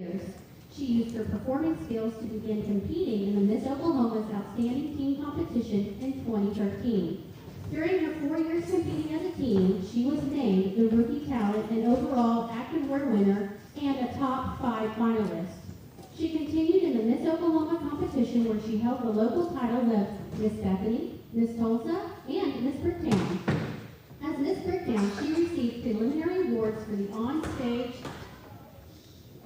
years. She used her performing skills to begin competing in the Miss Oklahoma's Outstanding Team competition in 2013. During her 4 years competing as a team, she was named the Rookie Talent and overall Active Award winner and a top 5 finalist. She continued in the Miss Oklahoma competition where she held the local title of Miss Bethany, Miss Tulsa, and Miss Bricktown. As Miss Bricktown, she received preliminary awards for the on-stage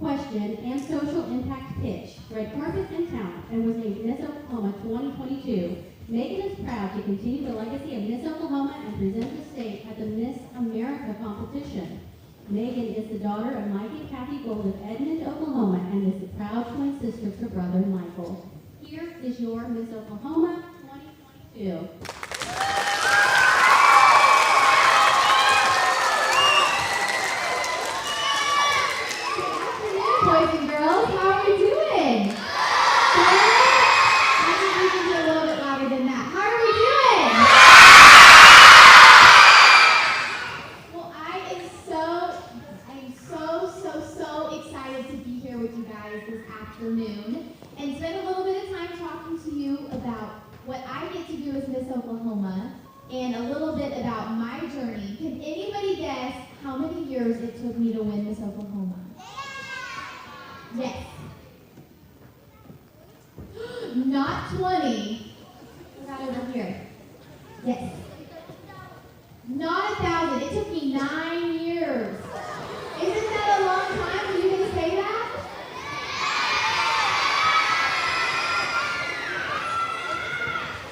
question and social impact pitch, red carpet, and talent, and was named Miss Oklahoma 2022. Megan is proud to continue the legacy of Miss Oklahoma and present the state at the Miss America competition. Megan is the daughter of Mike and Kathy Gold of Edmond, Oklahoma, and is the proud twin sister to brother Michael. Here is your Miss Oklahoma 2022. Boys and girls, how are we doing? Good? I think we can do a little bit louder than that. How are we doing? Well, I am so excited to be here with you guys this afternoon and spend a little bit of time talking to you about what I get to do as Miss Oklahoma and a little bit about my journey. Can anybody guess how many years it took me to win Miss Oklahoma? Yes. Not 20. What about over here? Yes. Not 1,000. It took me 9 years. Isn't that a long time for you to say that?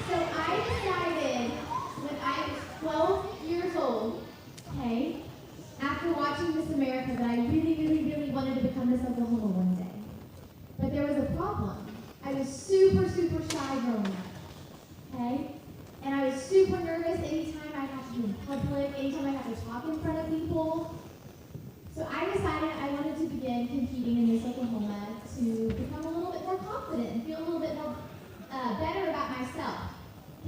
So I decided when I was 12 years old, okay, after watching Miss America, that I really wanted to become Miss Oklahoma one day. But there was a problem. I was super shy growing up, okay? And I was super nervous anytime I had to be in public, anytime I had to talk in front of people. So I decided I wanted to begin competing in Miss Oklahoma to become a little bit more confident and feel a little bit more better about myself,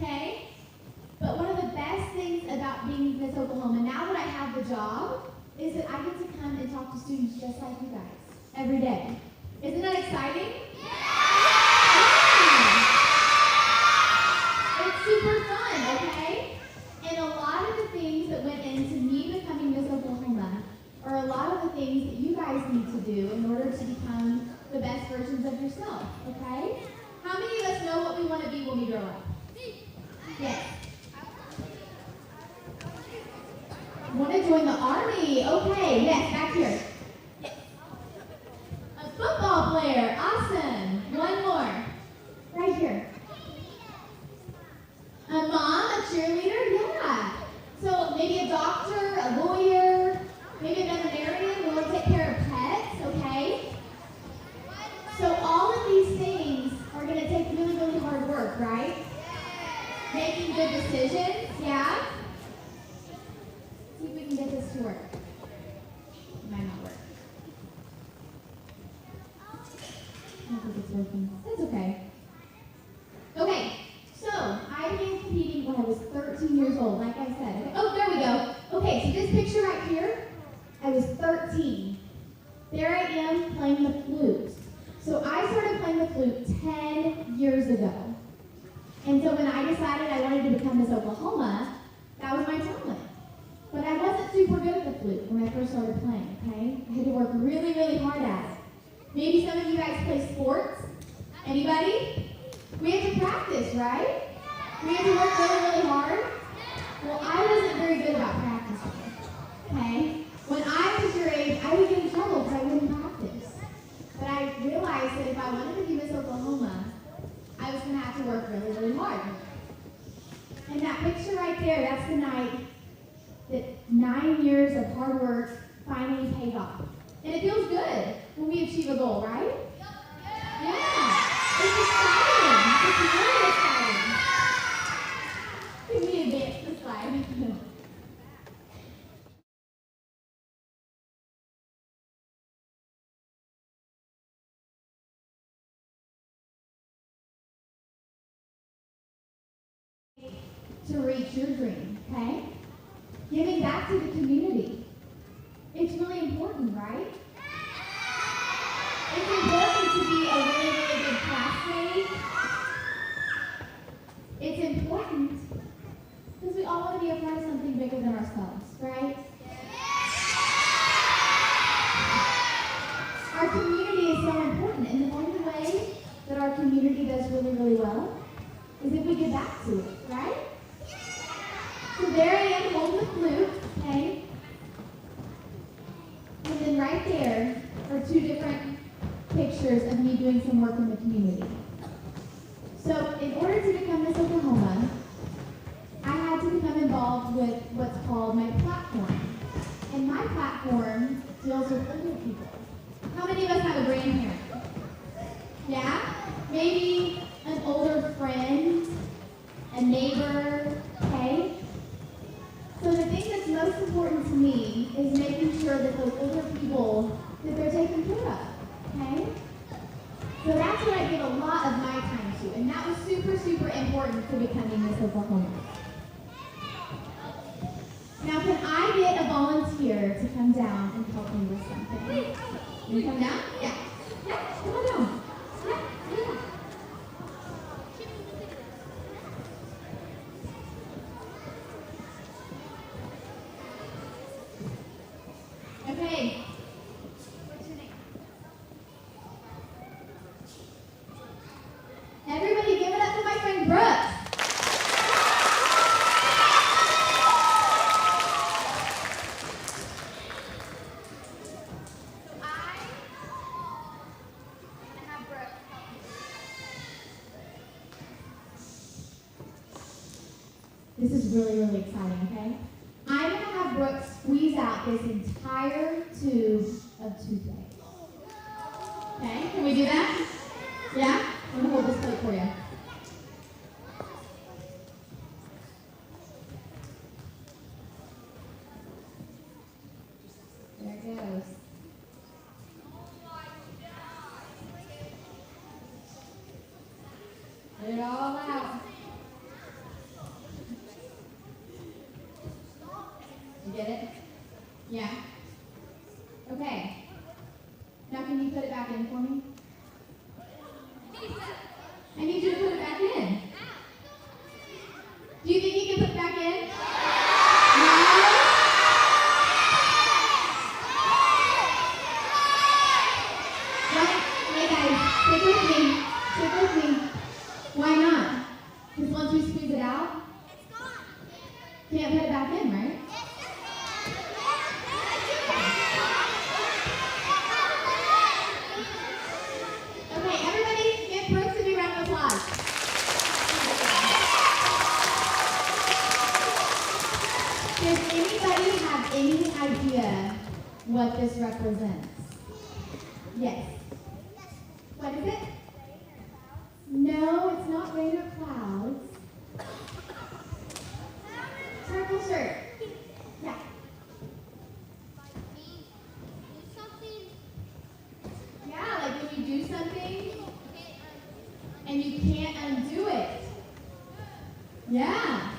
okay? But one of the best things about being Miss Oklahoma, now that I have the job, is that I get to come and talk to students just like you guys every day. Isn't that exciting? Yeah! It's super fun, okay? And a lot of the things that went into me becoming Miss Oklahoma are a lot of the things that you guys need to do in order to become the best versions of yourself, okay? How many of us know what we want to be when we grow up? Yes. Want to join the army? Okay, yes, back here. A football player, awesome. One more, right here. A mom, a cheerleader, yeah. So maybe a doctor, a lawyer, maybe a veterinarian who will take care of pets, okay? So all of these things are going to take really hard work, right? Making good decisions, yeah? See if we can get this to work. It might not work. I don't think it's working. That's okay. Okay, so I began competing when I was 13 years old, like I said. Okay. Oh, there we go. Okay, so this picture right here, I was 13. There I am playing the flute. So I started playing the flute 10 years ago. And so when I decided I wanted to become Miss Oklahoma, that was my talent. But I wasn't super good at the flute when I first started playing, okay? I had to work really hard at it. Maybe some of you guys play sports. Anybody? We have to practice, right? We have to work really hard. Well, I wasn't very good about practicing, okay? When I was your age, I would get in trouble because I wouldn't practice. But I realized that if I wanted to be Miss Oklahoma, I was going to have to work really hard. And that picture right there, that's the night that 9 years of hard work finally paid off. And it feels good when we achieve a goal, right? Yeah. It's exciting. It's really exciting. Can we advance the slide? To reach your dream, okay? Giving back to the community. It's really important, right? It's important to be a really, really good classmate. It's important because we all want to be a part of something bigger than ourselves, right? Our community is so important, and the only way that our community does really, really well is if we get back to it, right? So there I am holding the flute, okay? And then right there are two different pictures of me doing some work in the community. So in order to become Miss Oklahoma, I had to become involved with what's called my platform. And my platform deals with older people. How many of us have a grandparent? Yeah? Maybe an older friend, a neighbor, okay? So the thing that's most important to me is making sure that those older people, that they're taken care of, okay? So that's what I give a lot of my time to, and that was super, super important for becoming Miss Oklahoma. Now, can I get a volunteer to come down and help me with something? Can you come down? Yeah. Yeah, come on down. Yeah, yeah. Okay. What's your name? Everybody give it up for my friend Brooke. This is really, really exciting, okay? I'm going to have Brooke squeeze out this entire tube of toothpaste. Okay, can we do that? Yeah? I'm going to hold this plate for you. There it goes. Get it all out. You get it? Yeah? Okay. Now can you put it back in for me? I need you to put it back in. Do you think you can put it back in? No? Right? Hey guys, stick with me. Stick with me. Why not? Because once we squeeze it out, can't put it back in, right? Okay, everybody give Brooks a big round of applause. Does anybody have any idea what this represents? Yes. What is it? No, it's not rain or clouds. Purple shirt. Yeah. Yeah, like when you do something and you can't undo it. Yeah.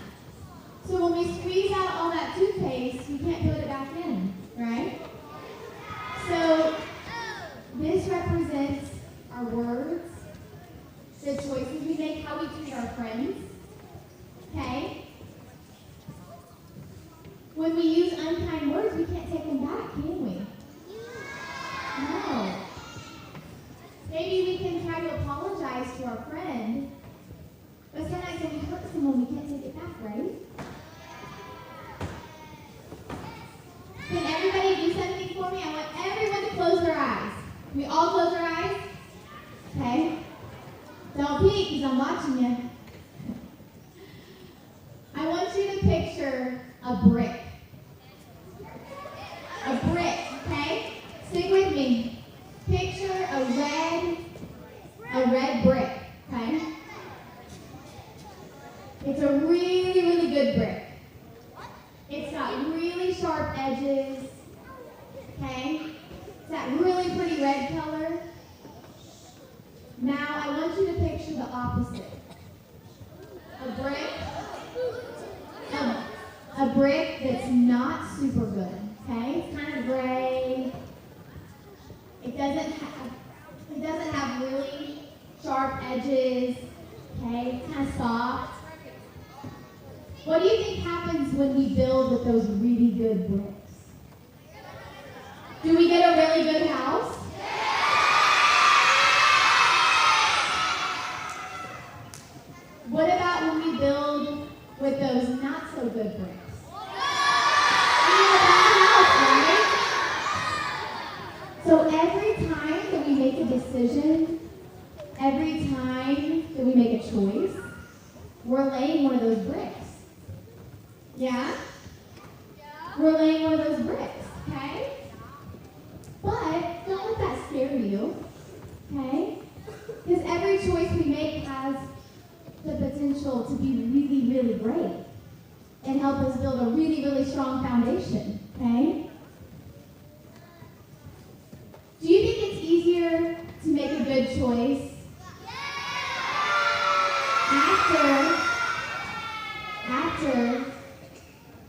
So when we squeeze out all that toothpaste, we can't put it back in, right? So this represents our words, the choices we make, how we treat our friends, okay? When we use unkind words, we can't take them back, can we? No. Maybe we can try to apologize to our friend, but sometimes when we hurt someone, we can't take it back, right? Can everybody do something for me? I want everyone to close their eyes. Can we all close our eyes? Okay. Don't peek because I'm watching you. I want you to picture a brick. A brick, okay? Stick with me. Picture a red brick, okay? It's a really, really good brick. It's got really sharp edges, okay? It's that really pretty red color. Now I want you to picture the opposite. A brick that's not super good, okay? It's kind of gray. It doesn't have What do you think happens when we build with those really good bricks? Do we get a really good house? What about when we build with those not so good bricks? We have a bad house, right? So every time that we make a decision, every time that we make a choice, we're laying one of those bricks. Yeah? We're laying one of those bricks, okay? But don't let that scare you, okay? Because every choice we make has the potential to be really, really great and help us build a really, really strong foundation, okay? Do you think it's easier to make a good choice after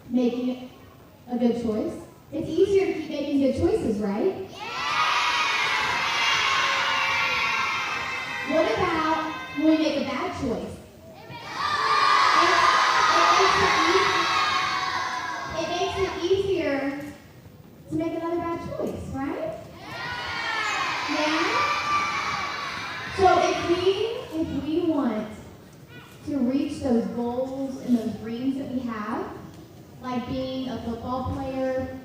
making a good choice? It's easier to keep making good choices, right? What about when we make a bad choice? It makes it easier to make another bad choice, right? Yeah? So if we want to reach those goals and those dreams that we have, like being a football player,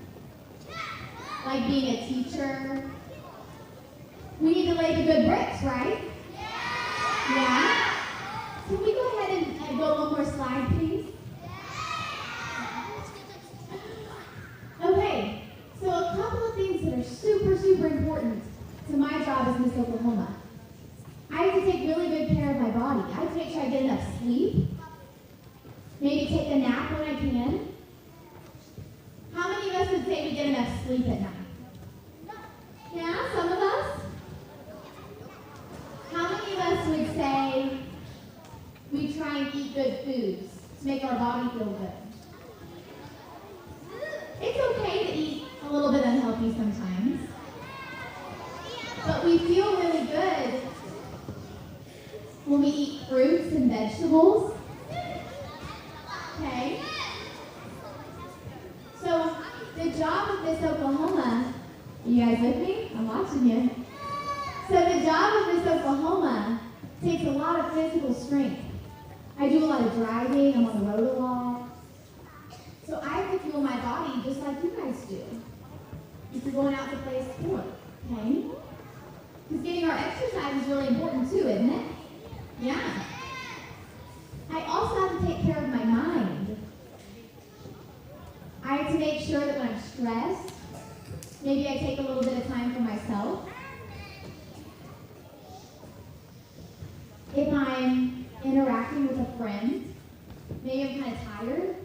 like being a teacher, we need to lay the good bricks, right? Yeah? Can we go ahead and go one more slide, please? Okay, so a couple of things that are super, super important to my job as Miss Oklahoma. I have to take really good care of my body. I have to make sure I get enough sleep. Maybe take a nap when I can. How many of us would say we get enough sleep at night? Yeah, some of us? How many of us would say we try and eat good foods to make our body feel good? It's okay to eat a little bit unhealthy sometimes, but we feel really good when we eat fruits and vegetables. Okay? So, the job of Miss Oklahoma, you guys with me? I'm watching you. So the job of Miss Oklahoma takes a lot of physical strength. I do a lot of driving, I'm on the road a lot. So I have to fuel my body just like you guys do. If you're going out to play a sport, okay? Because getting our exercise is really important too, isn't it? Yeah. I also have to take care of my mind. I have to make sure that when I'm stressed, maybe I take a little bit of time for myself. If I'm interacting with a friend, maybe I'm kind of tired,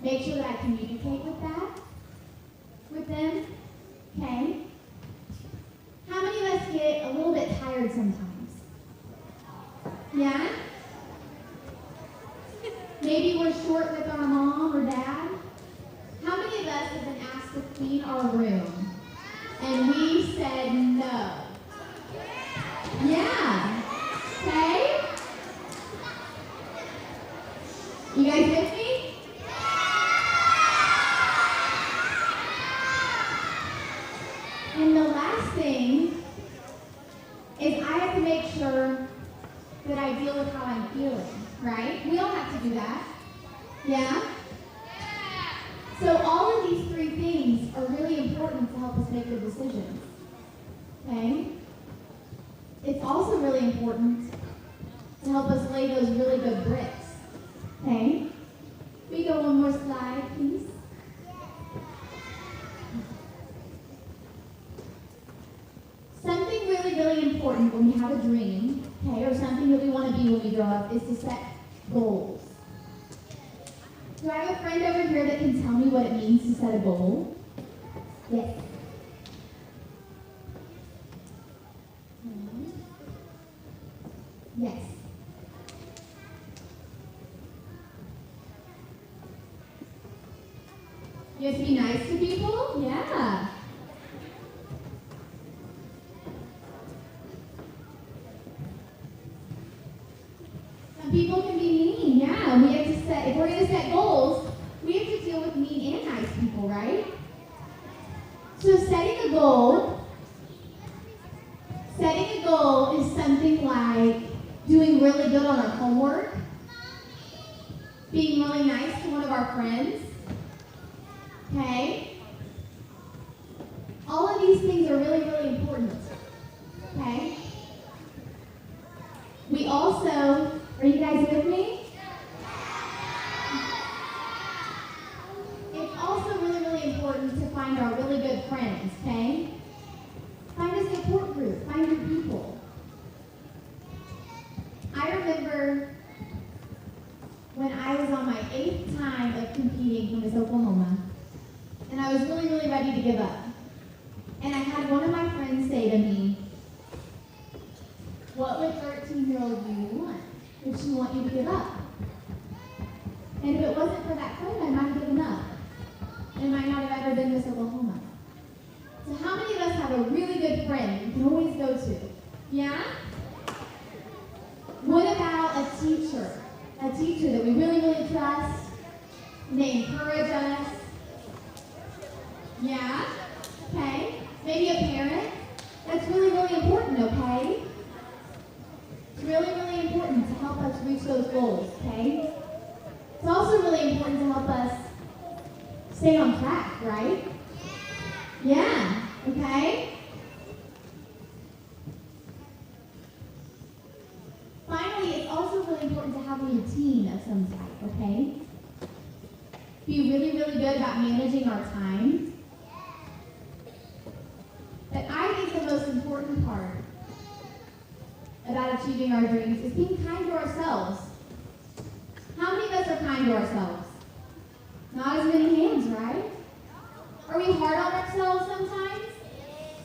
make sure that I communicate with them, okay? How many of us get a little bit tired sometimes? Yeah? Maybe we're short with our mom or dad. How many of us have been asked to clean our room and we said no? Yeah. Okay? You guys with me? And the last thing is I have to make sure that I deal with how I'm feeling, right? We all have to do that. Yeah? So all of these three things are really important to help us make good decisions. Okay? It's also really important to help us lay those really good bricks. Okay? We go one more slide, please. Something really, really important when we have a dream, okay, or something that we want to be when we grow up is to set goals. Do I have a friend over here that can tell me what it means to set a goal? Yes. Yes. You have to be nice to people? Yeah. Some people can be mean, yeah. We have to set if we're going to set goals, we have to deal with mean and nice people, right? So setting a goal is something like doing really good on our homework, being really nice to one of our friends, okay? All of these things are really, really important, okay? We also, are you guys with me? It's also really, really important to find our really good friends, okay? Find a support group, find your people. I remember when I was on my 8th time of competing for Miss Oklahoma, and I was really, really ready to give up. And I had one of my friends say to me, what would 13-year-old you want? Would she want you to give up? And if it wasn't for that friend, I might have given up. And I might not have ever been Miss Oklahoma. So how many of us have a really good friend you can always go to? Yeah? What about a teacher? A teacher that we really, really trust? They encourage us? Yeah? Okay. Maybe a parent? That's really, really important, okay? It's really, really important to help us reach those goals, okay? It's also really important to help us stay on track, right? Yeah, okay? Finally, it's also really important to have a routine of some type, okay? Be really, really good about managing our time. But I think the most important part about achieving our dreams is being kind to ourselves. How many of us are kind to ourselves? Not as many hands, right? Are we hard on ourselves sometimes?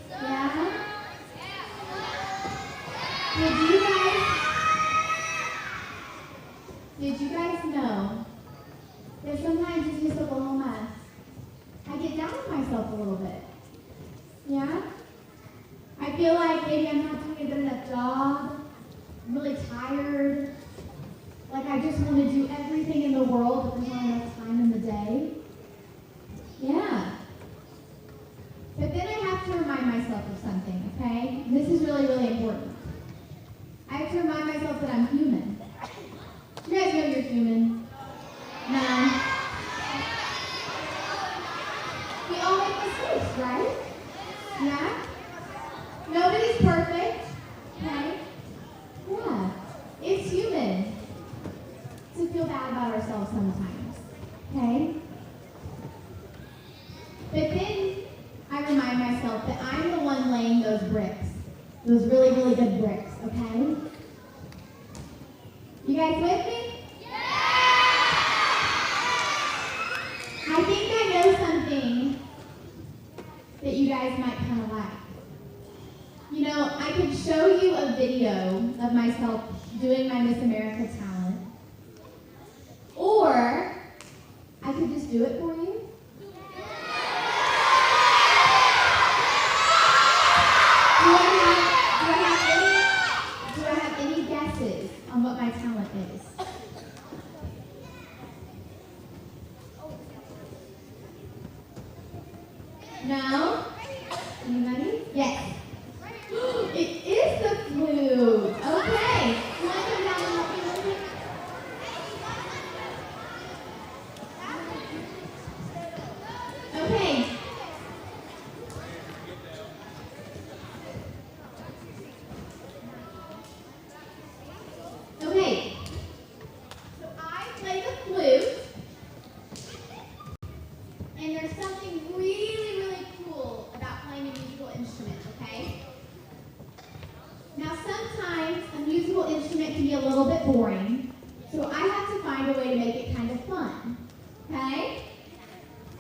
Yeah? Did you guys know that sometimes as Miss Oklahoma, I get down on myself a little bit? Yeah? I feel like maybe I'm not doing a good enough job. I'm really tired. Like I just want to do everything in the world, but there's not enough time in the day. Yeah. But then I have to remind myself of something, okay? This is really, really important. I have to remind myself that I'm human. You guys know you're human? No? We all make mistakes, right? Yeah? Nobody's perfect, okay? Yeah. It's human to feel bad about ourselves sometimes, okay? But then I remind myself that I'm the one laying those bricks, those really, really good bricks, okay? You guys with me? Yeah! I think I know something that you guys might kind of like. You know, I could show you a video of myself doing my Miss America talent, or I could just do it for you. Do I have any guesses on what my talent is? No? Anybody? Yes. It is the flute. Okay. You want to come down and help me with it? Okay. Okay. So I play the flute. And there's something really, really cool about playing a musical instrument, okay? Now, sometimes a musical instrument can be a little bit boring, so I have to find a way to make it kind of fun, okay?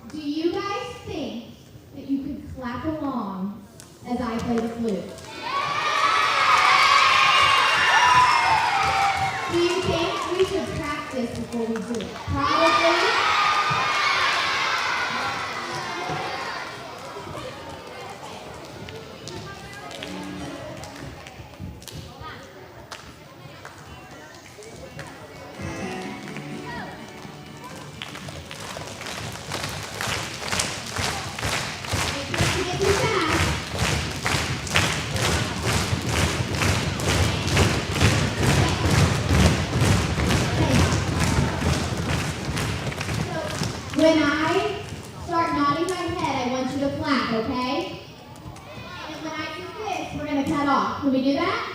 Do you guys think that you could clap along as I play the flute? Do you think we should practice before we do it? Probably. When I start nodding my head, I want you to clap, okay? And when I do this, we're going to cut off. Can we do that?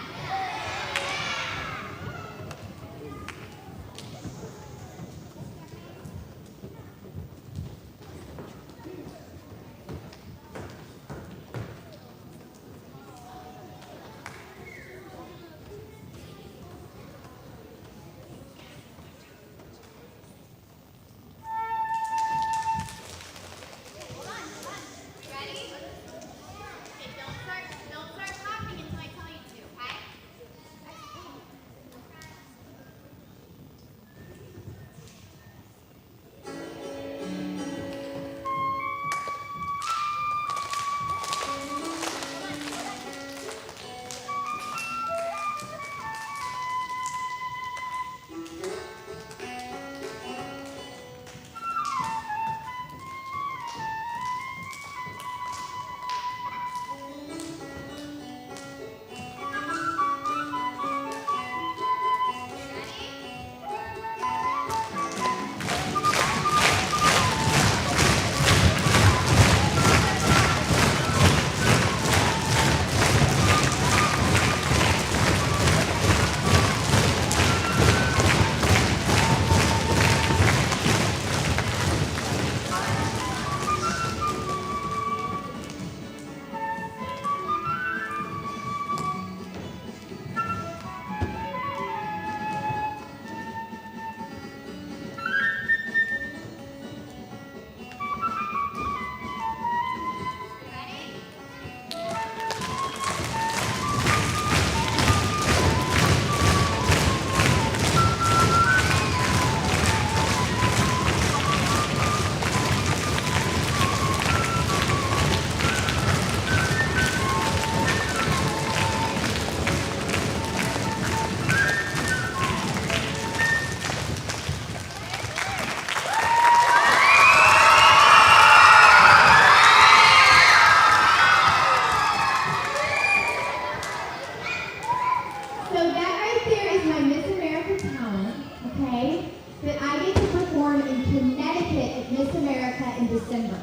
December.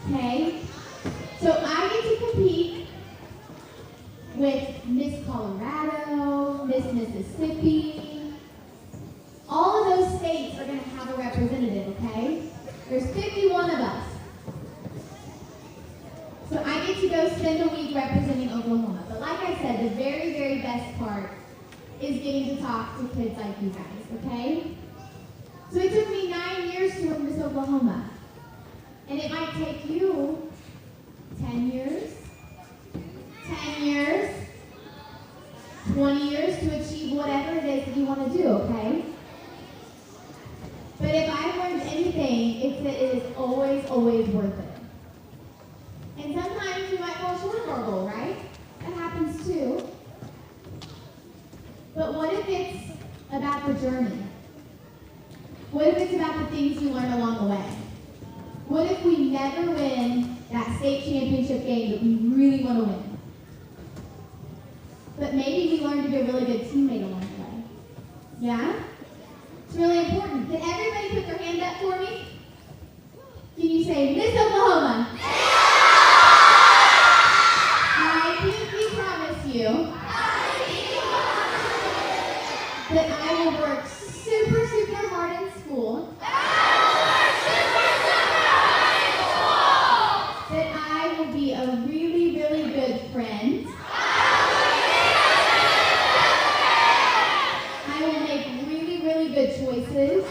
Okay? So I get to compete with Miss Colorado, Miss Mississippi. All of those states are going to have a representative, okay? There's 51 of us. So I get to go spend a week representing Oklahoma. But like I said, the very, very best part is getting to talk to kids like you guys, okay? So it took me 9 years to win Miss Oklahoma. And it might take you 10 years, 10 years, 20 years to achieve whatever it is that you want to do, okay? But if I've learned anything, it's that it is always, always worth it. And sometimes you might fall short of our goal, right? That happens too. But what if it's about the journey? What if it's about the things you learn along the way? What if we never win that state championship game that we really want to win? But maybe we learn to be a really good teammate along the way. Yeah? It's really important. Can everybody put their hand up for me? Can you say, Miss Oklahoma? I pinky promise you that I will work super, super hard in school. That I will be a really, really good friend. I will make really, really good choices.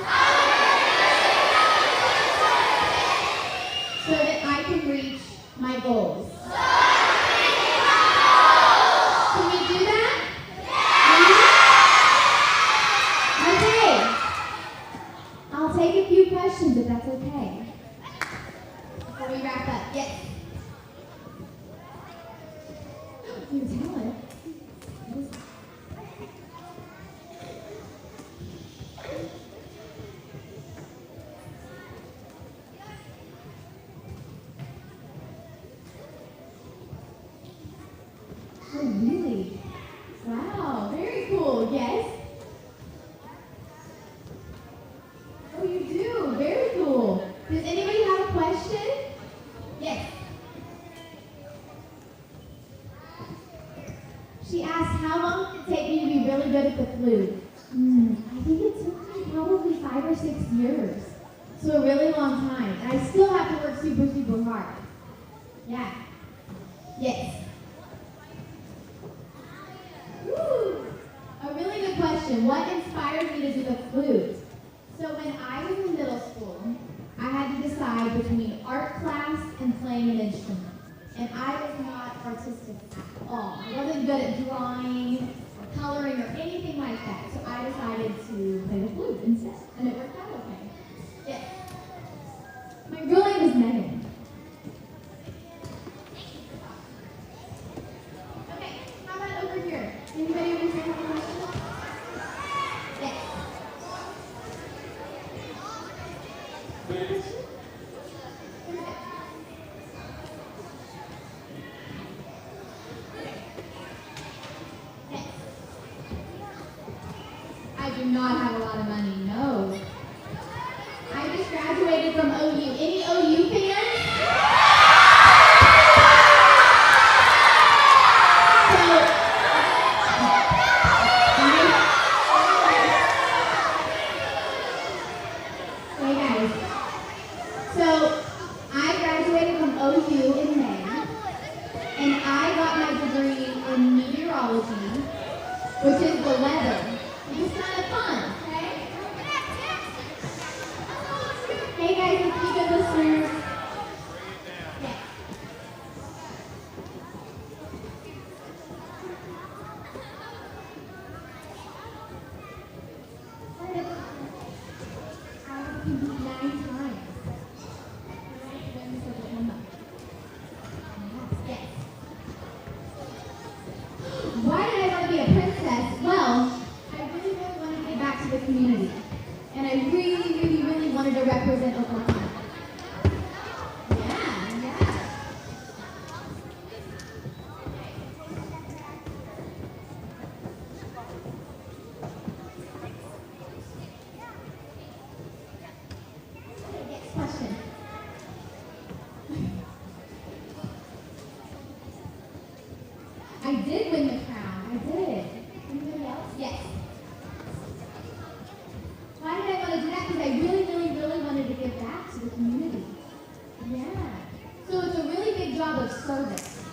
So that I can reach my goals. Can we do that? Okay. I'll take a few questions if that's okay. Before we wrap up. Yes. You tell it. Oh, really? Wow, very cool. Yes? Oh, you do? Very cool. Does anybody have a question? Yes. She asked, how long did it take me to be really good at the flute? I think it took me probably 5 or 6 years. So a really long time. And I still have to work super, super hard. Yeah. Yes. Woo! A really good question. What inspired me to do the flute? So when I was in middle school, I had to decide between art class and playing an instrument. And I was not artistic at all. I wasn't good at drawing or coloring or anything like that. So I decided to play the flute instead. And it worked out okay. Yes. My real name is Megan. Okay, how about over here? Anybody over here have a question? Yes. I do not have a lot of money, no. I just graduated from OU. Any OU fans? Hey guys. So I graduated from OU in May, and I got my degree in meteorology, which is the weather. It's kind of fun, okay? Hey guys, let's be good listeners. Yeah. I can do 9 times. Yes. Why did I want to be a princess? Well, I really wanted to give back to the community. And I really wanted to represent Oklahoma. Yeah. Okay, next question. I did win the crown. I did. Anybody else? Yes. Why did I want to do that? Because I really wanted to give back to the community. Yeah. So it's a really big job of service.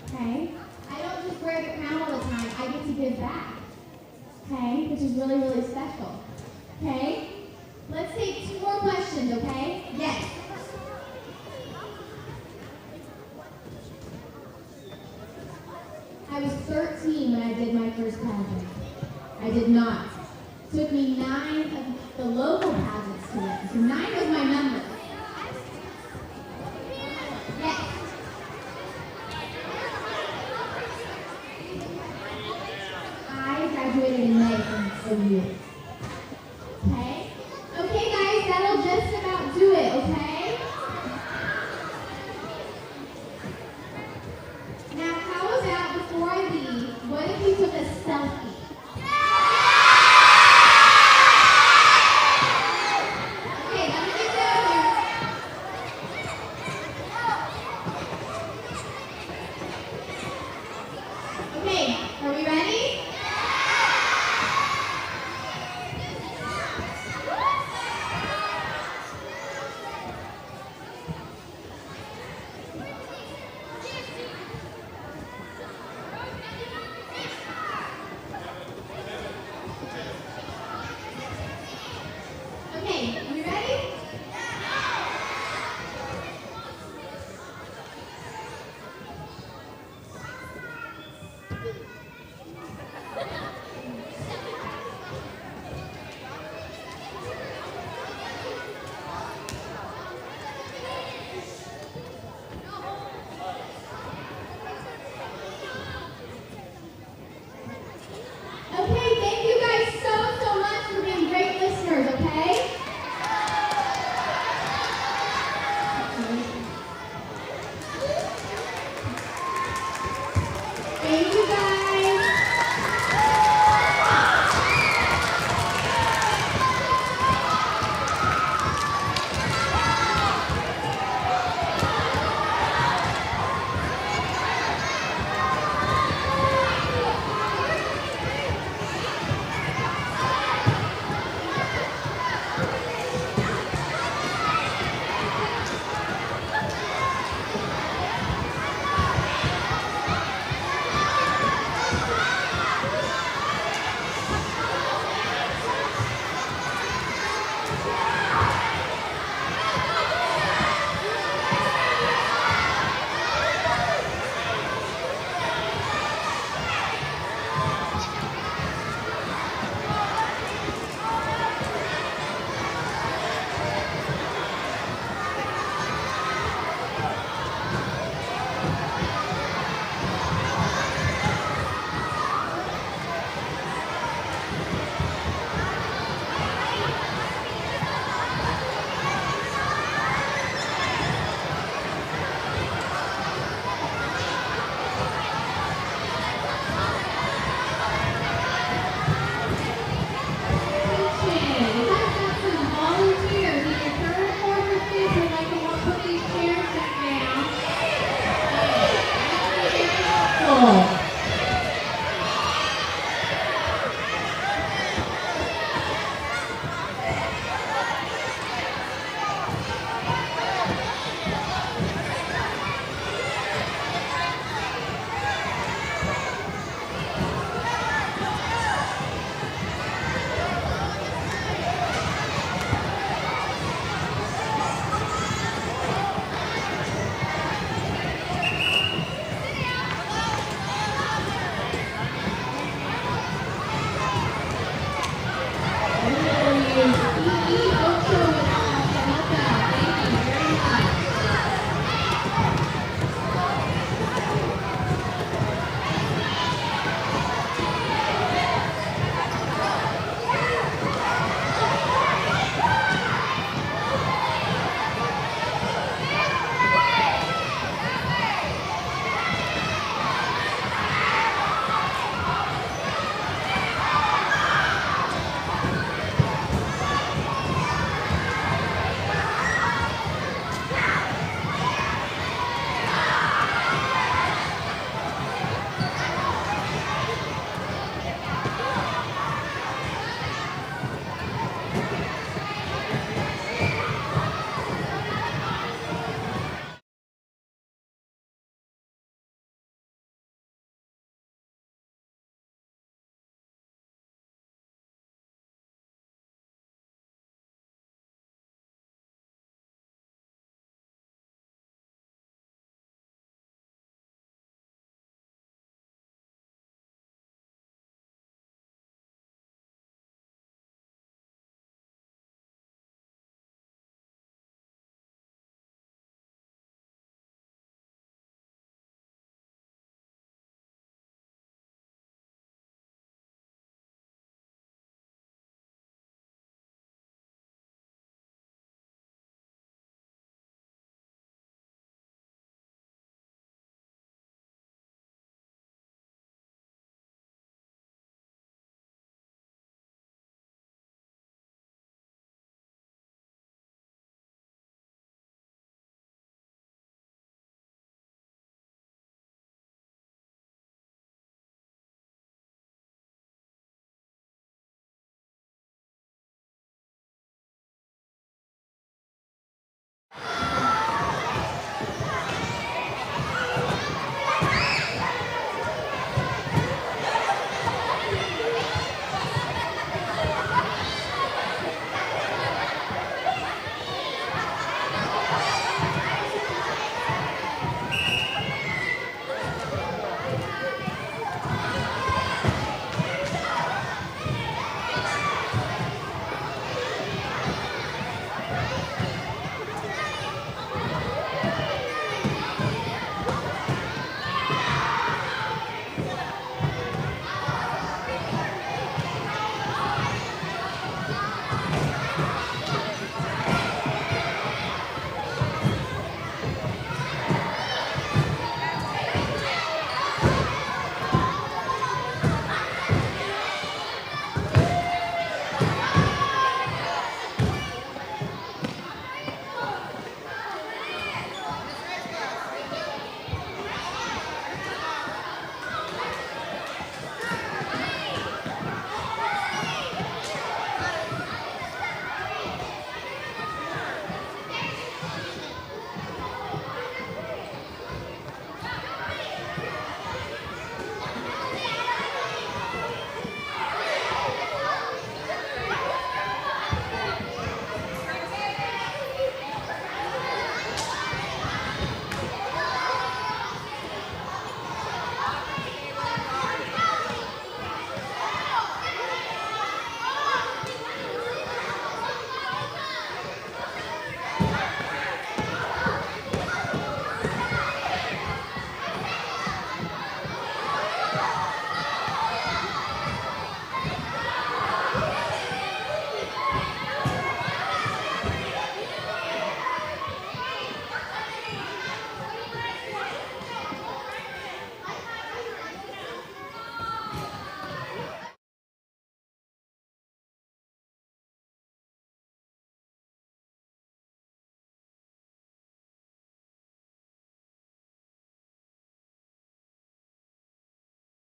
Okay? I don't just wear the crown all the time. I get to give back. Okay? Which is really special. Okay? Let's take 2 more questions, okay? Yes. I was 13 when I did my first pageant. I did not. It took me 9 of the local pageants to win. So 9